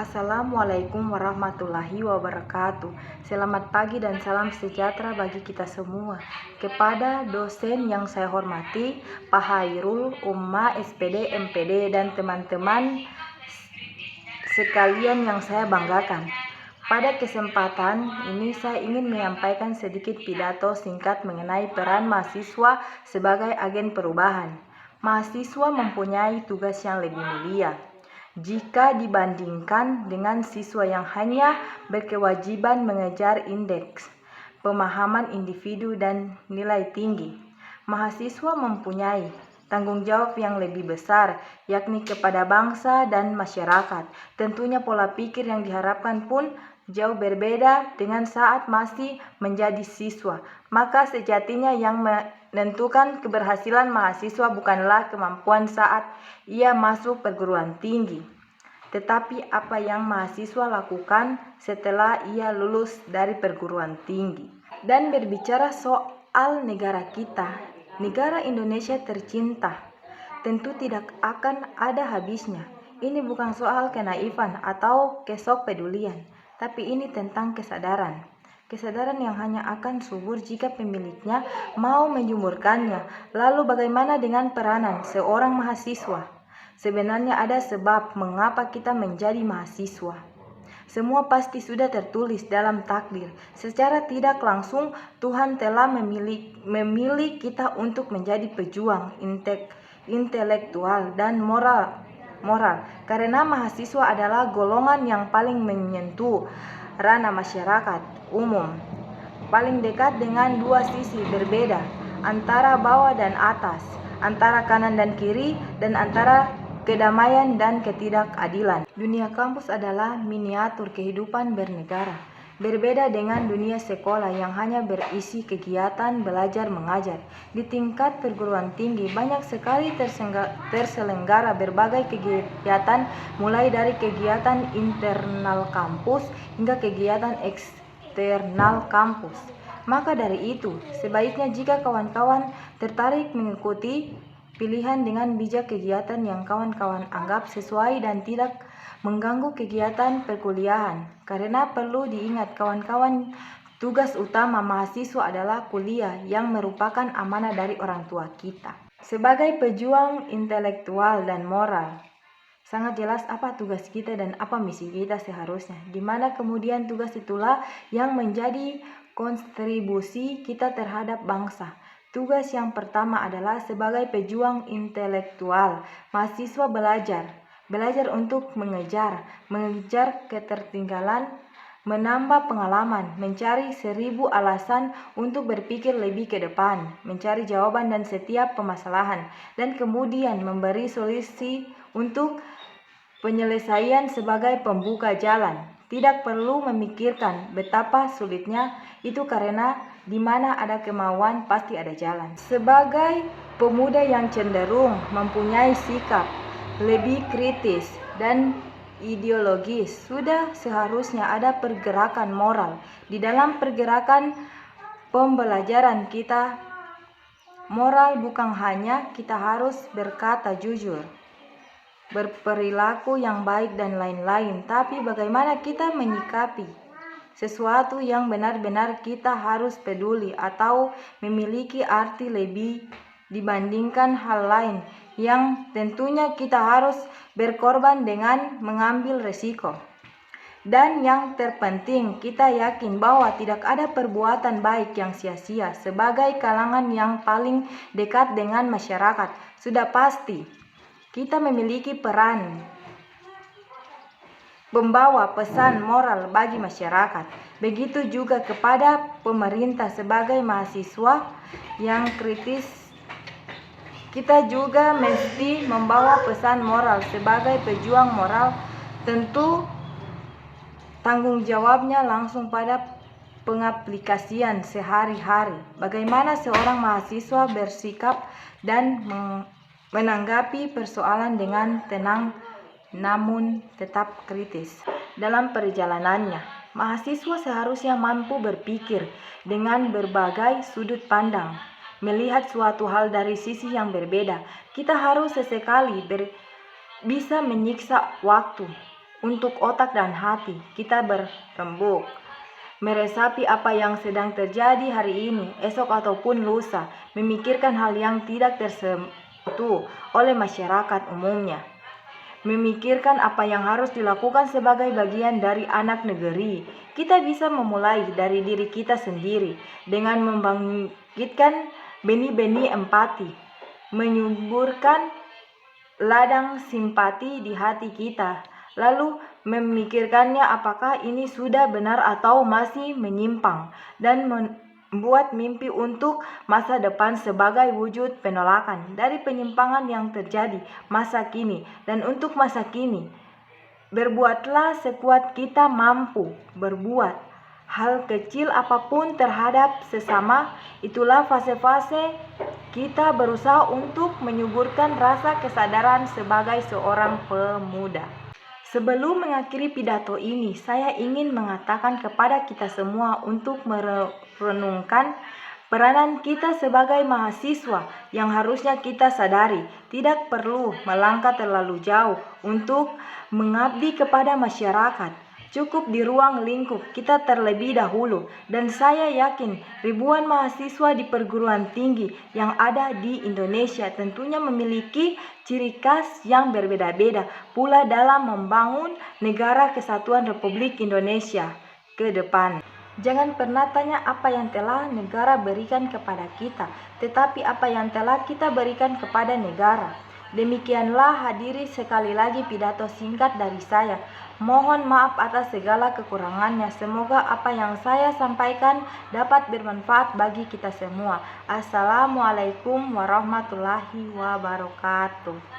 Assalamualaikum warahmatullahi wabarakatuh. Selamat pagi dan salam sejahtera bagi kita semua. Kepada dosen yang saya hormati, Pak Hairul, Umma, SPD, MPD, dan teman-teman sekalian yang saya banggakan. Pada kesempatan ini saya ingin menyampaikan sedikit pidato singkat mengenai peran mahasiswa sebagai agen perubahan. Mahasiswa mempunyai tugas yang lebih mulia jika dibandingkan dengan siswa yang hanya berkewajiban mengejar indeks pemahaman individu dan nilai tinggi. Mahasiswa mempunyai tanggung jawab yang lebih besar, yakni kepada bangsa dan masyarakat. Tentunya pola pikir yang diharapkan pun jauh berbeda dengan saat masih menjadi siswa. Maka sejatinya yang menentukan keberhasilan mahasiswa bukanlah kemampuan saat ia masuk perguruan tinggi, tetapi apa yang mahasiswa lakukan setelah ia lulus dari perguruan tinggi. Dan berbicara soal negara kita, negara Indonesia tercinta, tentu tidak akan ada habisnya. Ini bukan soal kenaifan atau kesok pedulian, tapi ini tentang kesadaran. Kesadaran yang hanya akan subur jika pemiliknya mau menjemurkannya. Lalu bagaimana dengan peranan seorang mahasiswa? Sebenarnya ada sebab mengapa kita menjadi mahasiswa. Semua pasti sudah tertulis dalam takdir. Secara tidak langsung Tuhan telah memilih kita untuk menjadi pejuang intelektual dan moral. Karena mahasiswa adalah golongan yang paling menyentuh ranah masyarakat umum, paling dekat dengan dua sisi berbeda, antara bawah dan atas, antara kanan dan kiri, dan antara kedamaian dan ketidakadilan. Dunia kampus adalah miniatur kehidupan bernegara. Berbeda dengan dunia sekolah yang hanya berisi kegiatan belajar mengajar. Di tingkat perguruan tinggi banyak sekali terselenggara berbagai kegiatan, mulai dari kegiatan internal kampus hingga kegiatan eksternal kampus. Maka dari itu, sebaiknya jika kawan-kawan tertarik mengikuti pilihan dengan bijak kegiatan yang kawan-kawan anggap sesuai dan tidak mengganggu kegiatan perkuliahan. Karena perlu diingat kawan-kawan, tugas utama mahasiswa adalah kuliah yang merupakan amanah dari orang tua kita. Sebagai pejuang intelektual dan moral, sangat jelas apa tugas kita dan apa misi kita seharusnya, di mana kemudian tugas itulah yang menjadi kontribusi kita terhadap bangsa. Tugas yang pertama adalah sebagai pejuang intelektual, mahasiswa belajar untuk mengejar ketertinggalan, menambah pengalaman, mencari 1000 alasan untuk berpikir lebih ke depan, mencari jawaban dan setiap permasalahan, dan kemudian memberi solusi untuk penyelesaian sebagai pembuka jalan. Tidak perlu memikirkan betapa sulitnya itu karena di mana ada kemauan pasti ada jalan. Sebagai pemuda yang cenderung mempunyai sikap lebih kritis dan ideologis, sudah seharusnya ada pergerakan moral. Di dalam pergerakan pembelajaran kita, moral bukan hanya kita harus berkata jujur, berperilaku yang baik dan lain-lain, tapi bagaimana kita menyikapi sesuatu yang benar-benar kita harus peduli atau memiliki arti lebih dibandingkan hal lain yang tentunya kita harus berkorban dengan mengambil resiko. Dan yang terpenting, kita yakin bahwa tidak ada perbuatan baik yang sia-sia. Sebagai kalangan yang paling dekat dengan masyarakat, sudah pasti kita memiliki peran membawa pesan moral bagi masyarakat. Begitu juga kepada pemerintah sebagai mahasiswa yang kritis. Kita juga mesti membawa pesan moral sebagai pejuang moral. Tentu tanggung jawabnya langsung pada pengaplikasian sehari-hari. Bagaimana seorang mahasiswa bersikap dan menanggapi persoalan dengan tenang namun tetap kritis. Dalam perjalanannya, mahasiswa seharusnya mampu berpikir dengan berbagai sudut pandang, melihat suatu hal dari sisi yang berbeda. Kita harus sesekali bisa menyiksa waktu untuk otak dan hati. Kita berembuk, meresapi apa yang sedang terjadi hari ini, esok ataupun lusa, memikirkan hal yang tidak tersentuh oleh masyarakat umumnya, memikirkan apa yang harus dilakukan sebagai bagian dari anak negeri. Kita bisa memulai dari diri kita sendiri dengan membangkitkan benih-benih empati, menyuburkan ladang simpati di hati kita, lalu memikirkannya apakah ini sudah benar atau masih menyimpang, dan membuat mimpi untuk masa depan sebagai wujud penolakan dari penyimpangan yang terjadi masa kini. Dan untuk masa kini, berbuatlah sekuat kita mampu berbuat hal kecil apapun terhadap sesama. Itulah fase-fase kita berusaha untuk menyuburkan rasa kesadaran sebagai seorang pemuda. Sebelum mengakhiri pidato ini, saya ingin mengatakan kepada kita semua untuk merenungkan peranan kita sebagai mahasiswa yang harusnya kita sadari. Tidak perlu melangkah terlalu jauh untuk mengabdi kepada masyarakat. Cukup di ruang lingkup kita terlebih dahulu, dan saya yakin ribuan mahasiswa di perguruan tinggi yang ada di Indonesia tentunya memiliki ciri khas yang berbeda-beda pula dalam membangun negara kesatuan Republik Indonesia ke depan. Jangan pernah tanya apa yang telah negara berikan kepada kita, tetapi apa yang telah kita berikan kepada negara. Demikianlah hadiri sekali lagi pidato singkat dari saya. Mohon maaf atas segala kekurangannya. Semoga apa yang saya sampaikan dapat bermanfaat bagi kita semua. Assalamualaikum warahmatullahi wabarakatuh.